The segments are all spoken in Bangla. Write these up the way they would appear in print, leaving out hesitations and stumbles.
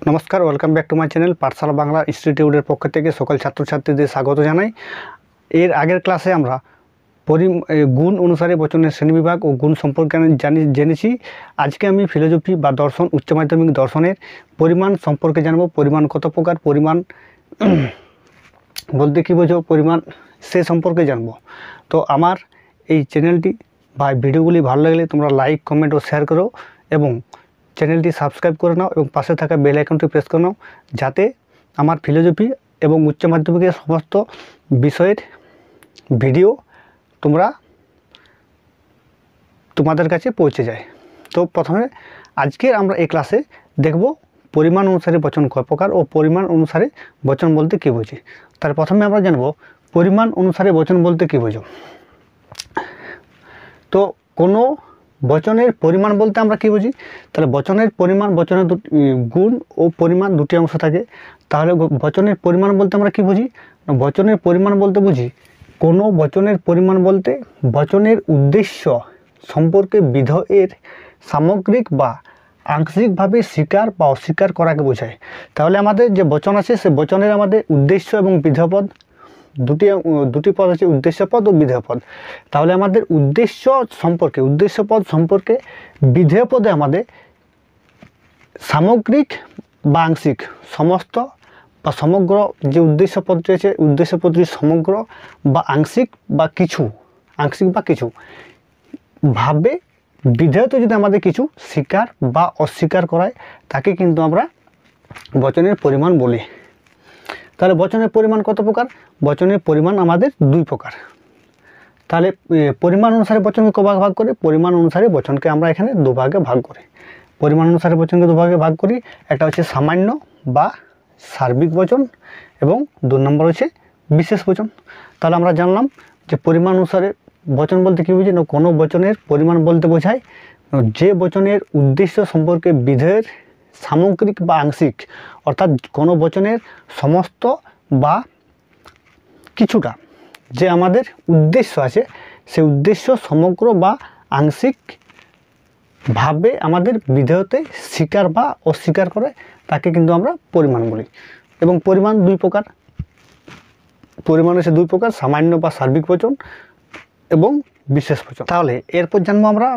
नमस्कार welcome back to my channel Pathshala Bangla इन्स्टिट्यूटर पक्ष থেকে সকল ছাত্রছাত্রীদের স্বাগত জানাই। এর আগের ক্লাসে আমরা গুণ অনুসারে বচনের শ্রেণীবিভাগ ও গুণ সম্পর্কে জেনেছি। আজকে আমি ফিলোসফি বা দর্শন উচ্চ মাধ্যমিক দর্শনের পরিমাণ সম্পর্কে জানব। পরিমাণ কত প্রকার, পরিমাণ বলতে কী বোঝো, পরিমাণ সে সম্পর্কে জানব। তো আমার এই চ্যানেলটি বা ভিডিওগুলি ভালো লাগলে তোমরা লাইক, কমেন্ট ও শেয়ার করো এবং চ্যানেলটি সাবস্ক্রাইব করে নাও এবং পাশে থাকা বেল আইকনটি প্রেস করে নাও, যাতে আমার ফিলোসফি এবং উচ্চ মাধ্যমিকের সমস্ত বিষয়ের ভিডিও তোমাদের কাছে পৌঁছে যায়। তো প্রথমে আজকের আমরা এই ক্লাসে দেখব পরিমাণ অনুসারে বচন কয় প্রকার ও পরিমাণ অনুসারে বচন বলতে কী বুঝি। তার প্রথমে আমরা জানব পরিমাণ অনুসারে বচন বলতে কী বোঝো। তো কোনো বচনের পরিমাণ বলতে আমরা কী বুঝি, তাহলে বচনের পরিমাণ, বচনের গুণ ও পরিমাণ দুটি অংশ থাকে। তাহলে বচনের পরিমাণ বলতে আমরা কী বুঝি, বচনের পরিমাণ বলতে বুঝি কোনো বচনের পরিমাণ বলতে বচনের উদ্দেশ্য সম্পর্কে বিধেয়ের সামগ্রিক বা আংশিকভাবে স্বীকার বা অস্বীকার করাকে বোঝায়। তাহলে আমাদের যে বচন আছে সে বচনের আমাদের উদ্দেশ্য এবং বিধেয়পদ দুটি পদ আছে, উদ্দেশ্য পদ ও বিধেয় পদ। তাহলে আমাদের উদ্দেশ্য পদ সম্পর্কে বিধেয় পদে আমাদের সামগ্রিক বা আংশিক সমস্ত বা সমগ্র যে উদ্দেশ্য পদ রয়েছে, উদ্দেশ্য পদটি সমগ্র বা আংশিক বা কিছু ভাবে বিধেয়তে যদি আমাদের কিছু স্বীকার বা অস্বীকার করায় তাকে কিন্তু আমরা বচনের পরিমাণ বলি। তাহলে বচনের পরিমাণ কত প্রকার? বচনের পরিমাণ আমাদের দুই প্রকার। তাহলে পরিমাণ অনুসারে বচনকে কভাগ ভাগ করে, পরিমাণ অনুসারে বচনকে আমরা এখানে দুভাগে ভাগ করি। পরিমাণ অনুসারে বচনকে দুভাগে ভাগ করি, একটা হচ্ছে সামান্য বা সার্বিক বচন এবং 2 নম্বর হচ্ছে বিশেষ বচন। তাহলে আমরা জানলাম যে পরিমাণ অনুসারে বচন বলতে কী বুঝি না, কোনো বচনের পরিমাণ বলতে বোঝায় যে বচনের উদ্দেশ্য সম্পর্কে বিধেয়ের সামগ্রিক বা আংশিক, অর্থাৎ কোনো বচনের সমস্ত বা কিছুটা যে আমাদের উদ্দেশ্য আছে সেই উদ্দেশ্য সমগ্র বা আংশিকভাবে আমাদের বিধেয়তে স্বীকার বা অস্বীকার করে তাকে কিন্তু আমরা পরিমাণ বলি। এবং পরিমাণ দুই প্রকার, পরিমাণ হচ্ছে দুই প্রকার, সামান্য বা সার্বিক বচন এবং বিশেষ বচন। তাহলে এরপর জানবো আমরা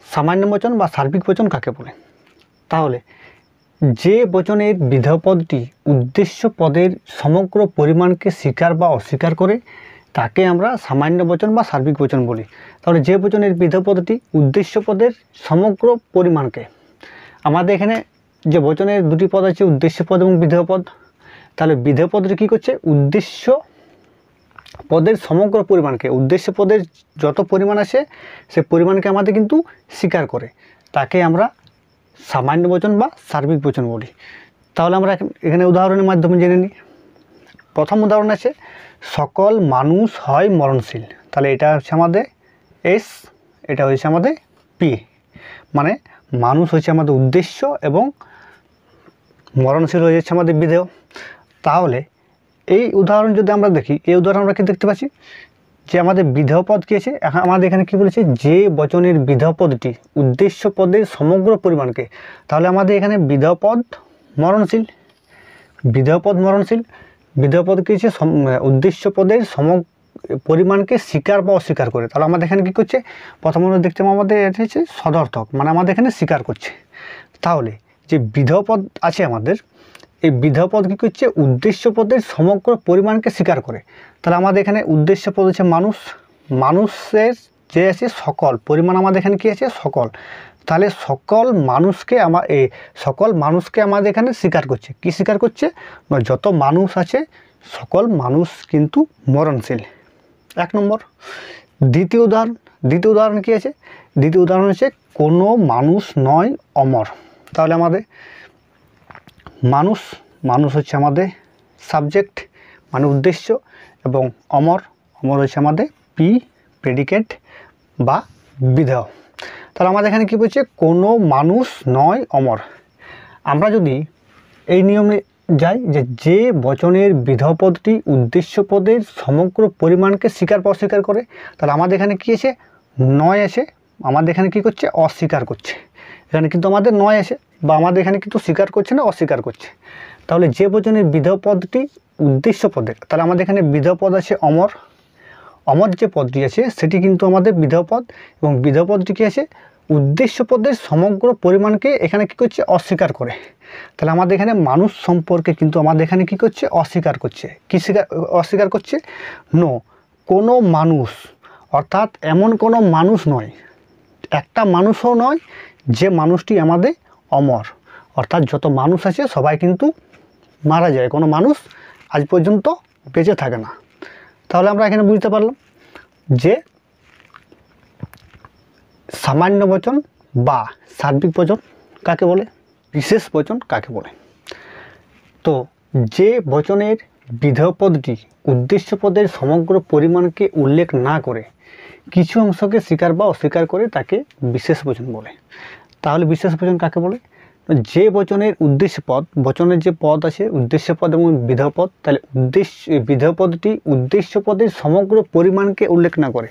সামান্য বচন বা সার্বিক বচন কাকে বলে। তাহলে যে বচনের বিধেয় পদটি উদ্দেশ্য পদের সমগ্র পরিমাণকে স্বীকার বা অস্বীকার করে তাকে আমরা সামান্য বচন বা সার্বিক বচন বলি। তাহলে যে বচনের বিধেয় পদটি উদ্দেশ্য পদের সমগ্র পরিমাণকে, আমাদের এখানে যে বচনের দুটি পদ আছে, উদ্দেশ্য পদ এবং বিধেয় পদ। তাহলে বিধেয় পদটি কী করছে, উদ্দেশ্য পদের সমগ্র পরিমাণকে, উদ্দেশ্য পদের যত পরিমাণ আছে সে পরিমাণকে আমাদের কিন্তু স্বীকার করে, তাকে আমরা সামান্য বচন বা সার্বিক বচন বলি। তাহলে আমরা এখানে উদাহরণের মাধ্যমে জেনে নিই। প্রথম উদাহরণ আছে, সকল মানুষ হয় মরণশীল। তাহলে এটা হচ্ছে আমাদের এস, এটা হচ্ছে আমাদের পি, মানে মানুষ হচ্ছে আমাদের উদ্দেশ্য এবং মরণশীল হয়ে যাচ্ছে আমাদের বিধেয়। তাহলে এই উদাহরণ যদি আমরা দেখি, এই উদাহরণ আমরা কি দেখতে পাচ্ছি যে আমাদের বিধেয় পদ কী আছে, আমাদের এখানে কী বলেছে, যে বচনের বিধেয় পদটি উদ্দেশ্য পদের সমগ্র পরিমাণকে। তাহলে আমাদের এখানে বিধেয় পদ মরণশীল, বিধেয় পদ কী হচ্ছে, উদ্দেশ্য পদের পরিমাণকে স্বীকার বা অস্বীকার করে। তাহলে আমাদের এখানে কী করছে, প্রথমত দেখতে আমাদের এটা হচ্ছে সদর্থক, মানে আমাদের এখানে স্বীকার করছে। তাহলে যে বিধেয় পদ আছে আমাদের, এই বিধেয় পদ কী করছে, উদ্দেশ্য পদের সমগ্র পরিমাণকে স্বীকার করে। তাহলে আমাদের এখানে উদ্দেশ্য পদ হচ্ছে মানুষ, মানুষের যে আছে সকল পরিমাণ আমাদের এখানে কী আছে, সকল। তাহলে সকল মানুষকে আমাদের এখানে স্বীকার করছে। কি স্বীকার করছে, যত মানুষ আছে সকল মানুষ কিন্তু মরণশীল। 1 নম্বর। দ্বিতীয় উদাহরণ কী আছে, দ্বিতীয় উদাহরণ হচ্ছে কোনো মানুষ নয় অমর। তাহলে আমাদের মানুষ হচ্ছে আমাদের সাবজেক্ট মানে উদ্দেশ্য, এবং অমর হচ্ছে আমাদের পি প্রেডিকেট বা বিধেয়। তাহলে আমাদের এখানে কী বলছে, কোনো মানুষ নয় অমর। আমরা যদি এই নিয়মে যাই যে বচনের বিধেয় পদটি উদ্দেশ্য পদের সমগ্র পরিমাণকে স্বীকার বা অস্বীকার করে, তাহলে আমাদের এখানে কী আছে, নয় আছে, আমাদের এখানে কী করছে, অস্বীকার করছে। এখানে কিন্তু আমাদের নয় আছে, বা আমাদের এখানে কিন্তু স্বীকার করছে না, অস্বীকার করছে। তাহলে যে বচনের বিধেয় পদটি উদ্দেশ্য পদের, তাহলে আমাদের এখানে বিধেয় পদ আছে অমর। অমর যে পদটি আছে সেটি কিন্তু আমাদের বিধেয় পদ, এবং বিধেয় পদটি কী আছে, উদ্দেশ্য পদের সমগ্র পরিমাণকে এখানে কী করছে, অস্বীকার করে। তাহলে আমাদের এখানে মানুষ সম্পর্কে কিন্তু আমাদের এখানে কী করছে, অস্বীকার করছে। কী অস্বীকার করছে? নো, কোনো মানুষ, অর্থাৎ এমন কোনো মানুষ নয়, একটা মানুষও নয় যে মানুষটি আমাদের অমর। অর্থাৎ যত মানুষ আছে সবাই কিন্তু মারা যায়, কোনো মানুষ আজ পর্যন্ত বেঁচে থাকে না। তাহলে আমরা এখানে বুঝতে পারলাম যে সামান্য বচন বা সার্বিক বচন কাকে বলে, বিশেষ বচন কাকে বলে। তো যে বচনের বিধেয় পদটি উদ্দেশ্য পদের সমগ্র পরিমাণকে উল্লেখ না করে কিছু অংশকে স্বীকার বা অস্বীকার করে তাকে বিশেষ বচন বলে। তাহলে বিশেষ বচন কাকে বলে? যে বচনের উদ্দেশ্য পদ, বচনের যে পদ আছে উদ্দেশ্য পদ এবং বিধেয় পদ, তাহলে বিধেয় পদটি উদ্দেশ্য পদের সমগ্র পরিমাণকে উল্লেখ না করে।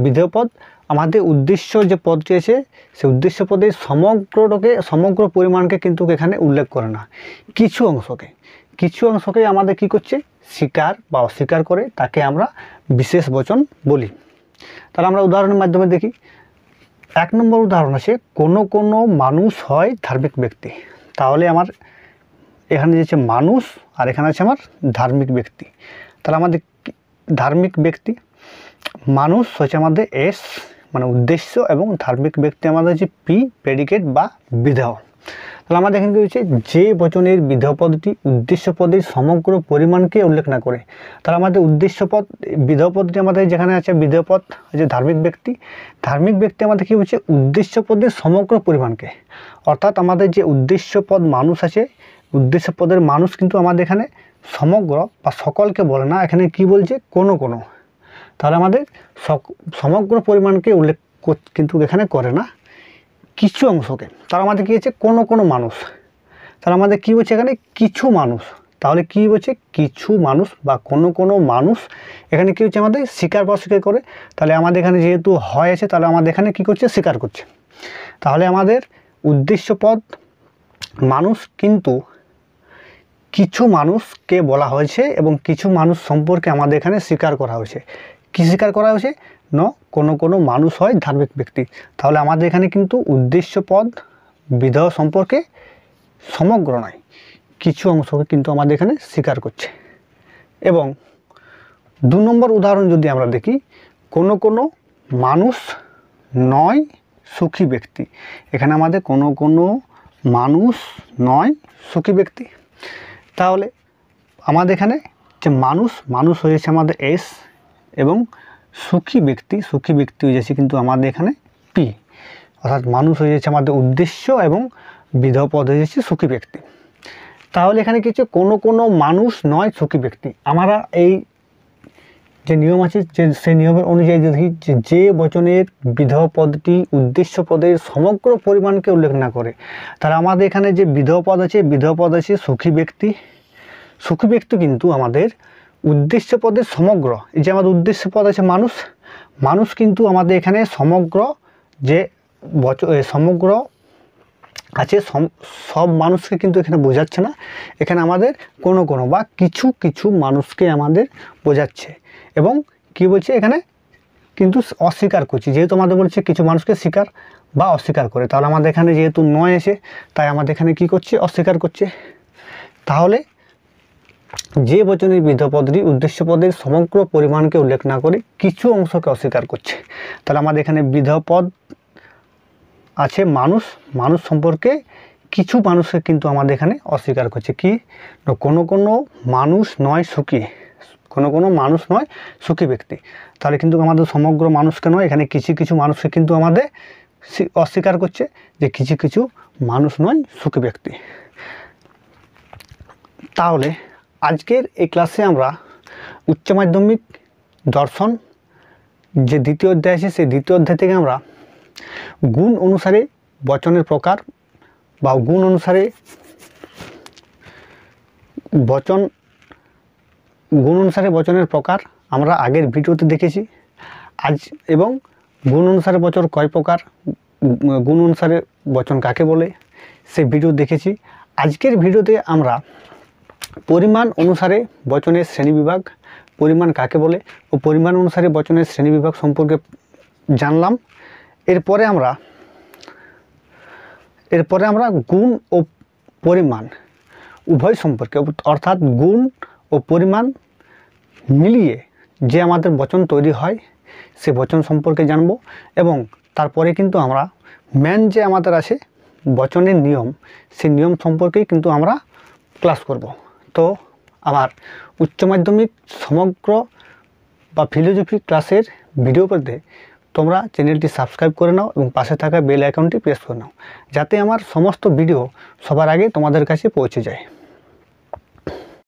বিধেয় পদ আমাদের উদ্দেশ্য যে পদটি আছে সে উদ্দেশ্য পদের সমগ্র পরিমাণকে কিন্তু এখানে উল্লেখ করে না, কিছু অংশকে আমাদের কি করছে, স্বীকার বা অস্বীকার করে, তাকে আমরা বিশেষ বচন বলি। তাহলে আমরা উদাহরণের মাধ্যমে দেখি। 1 নম্বর উদাহরণ আছে, কোনো মানুষ হয় ধার্মিক ব্যক্তি। তাহলে আমার এখানে যে মানুষ আর এখানে আছে আমার ধার্মিক ব্যক্তি। তাহলে আমাদের ধার্মিক ব্যক্তি, মানুষ হচ্ছে আমাদের এস মানে উদ্দেশ্য, এবং ধার্মিক ব্যক্তি আমাদের হচ্ছে পি প্রেডিকেট বা বিধেয়। তাহলে আমাদের এখানে কি হচ্ছে, যে বচনের বিধেয় পদটি উদ্দেশ্য পদের সমগ্র পরিমাণকে উল্লেখ না করে। তাহলে আমাদের উদ্দেশ্য পদ, বিধেয় পদটি আমাদের যেখানে আছে বিধেয় পদ হচ্ছে ধার্মিক ব্যক্তি আমাদের কি হচ্ছে, উদ্দেশ্য পদের সমগ্র পরিমাণকে, অর্থাৎ আমাদের যে উদ্দেশ্য পদ মানুষ আছে, উদ্দেশ্য পদের মানুষ কিন্তু আমাদের এখানে সমগ্র বা সকলকে বলে না, এখানে কি বলছে, কোনো। তাহলে আমাদের সমগ্র পরিমাণকে উল্লেখ কিন্তু এখানে করে না, কিছু অংশকে। তার আমাদের কী হচ্ছে, কোনো মানুষ। তাহলে আমাদের কী হচ্ছে এখানে, কিছু মানুষ। তাহলে কী হচ্ছে, কিছু মানুষ বা কোনো মানুষ এখানে কী হচ্ছে, আমাদের স্বীকার বা অস্বীকার করে। তাহলে আমাদের এখানে যেহেতু হয় আছে, তাহলে আমাদের এখানে কী করছে, স্বীকার করছে। তাহলে আমাদের উদ্দেশ্য পদ মানুষ, কিন্তু কিছু মানুষকে বলা হয়েছে এবং কিছু মানুষ সম্পর্কে আমাদের এখানে স্বীকার করা হয়েছে। কী স্বীকার করা হয়েছে? কোনো মানুষ হয় ধার্মিক ব্যক্তি। তাহলে আমাদের এখানে কিন্তু উদ্দেশ্য পদ বিধেয় সম্পর্কে সমগ্র নয়, কিছু অংশকে কিন্তু আমাদের এখানে স্বীকার করছে। এবং 2 নম্বর উদাহরণ যদি আমরা দেখি, কোনো মানুষ নয় সুখী ব্যক্তি। এখানে আমাদের কোনো মানুষ নয় সুখী ব্যক্তি। তাহলে আমাদের এখানে যে মানুষ হয়েছে আমাদের এস, এবং সুখী ব্যক্তি হয়ে যাচ্ছে কিন্তু আমাদের এখানে পি, অর্থাৎ মানুষ হয়ে যাচ্ছে আমাদের উদ্দেশ্য এবং বিধেয় পদ হয়ে যাচ্ছে সুখী ব্যক্তি। তাহলে এখানে কি হচ্ছে, কোনো মানুষ নয় সুখী ব্যক্তি। আমরা এই যে নিয়ম আছে সেই নিয়মের অনুযায়ী দেখি যে বচনের বিধেয় পদটি উদ্দেশ্য পদের সমগ্র পরিমাণকে উল্লেখ না করে, তাহলে আমাদের এখানে যে বিধেয় পদ আছে সুখী ব্যক্তি কিন্তু আমাদের উদ্দেশ্য পদের সমগ্র, এই যে আমাদের উদ্দেশ্য পদ আছে মানুষ কিন্তু আমাদের এখানে সমগ্র যে সমগ্র আছে সব মানুষকে কিন্তু এখানে বোঝাচ্ছে না, এখানে আমাদের কোনো বা কিছু মানুষকে আমাদের বোঝাচ্ছে। এবং কি বলছে, এখানে কিন্তু অস্বীকার করছি, যেহেতু আমাদের বলছে কিছু মানুষকে স্বীকার বা অস্বীকার করে। তাহলে আমাদের এখানে যেহেতু নয় আছে, তাই আমাদের এখানে কি করছে, অস্বীকার করছে। তাহলে যে বচনের বিধেয় পদটি উদ্দেশ্য পদের সমগ্র পরিমাণকে উল্লেখ না করে কিছু অংশকে অস্বীকার করছে। তাহলে আমাদের এখানে বিধেয় পদ আছে মানুষ সম্পর্কে কিছু মানুষকে কিন্তু আমাদের এখানে অস্বীকার করছে। কি, কোনো মানুষ নয় সুখী ব্যক্তি। তাহলে কিন্তু আমাদের সমগ্র মানুষকে নয়, এখানে কিছু মানুষকে কিন্তু আমাদের অস্বীকার করছে, যে কিছু মানুষ নয় সুখী ব্যক্তি। তাহলে আজকের এই ক্লাসে আমরা উচ্চ মাধ্যমিক দর্শন যে 2য় অধ্যায় আছে, সেই 2য় অধ্যায় থেকে আমরা গুণ অনুসারে বচনের প্রকার বা গুণ অনুসারে বচনের প্রকার আমরা আগের ভিডিওতে দেখেছি। এবং গুণ অনুসারে বচন কয় প্রকার, গুণ অনুসারে বচন কাকে বলে সেই ভিডিও দেখেছি। আজকের ভিডিওতে আমরা পরিমাণ অনুসারে বচনের শ্রেণীবিভাগ, পরিমাণ কাকে বলে ও পরিমাণ অনুসারে বচনের শ্রেণীবিভাগ সম্পর্কে জানলাম। এরপরে আমরা গুণ ও পরিমাণ উভয় সম্পর্কে, অর্থাৎ গুণ ও পরিমাণ মিলিয়ে যে আমাদের বচন তৈরি হয় সে বচন সম্পর্কে জানব। এবং তারপরে কিন্তু আমরা মেন যে আমাদের আছে বচনের নিয়ম, সেই নিয়ম সম্পর্কেই কিন্তু আমরা ক্লাস করব। তো আমার উচ্চ মাধ্যমিক সমগ্র বা ফিলোজফি ক্লাসের ভিডিও পেতে তোমরা চ্যানেলটি সাবস্ক্রাইব করে নাও এবং পাশে থাকা বেল আইকনটি প্রেস করে নাও, যাতে আমার সমস্ত ভিডিও সবার আগে তোমাদের কাছে পৌঁছে যায়।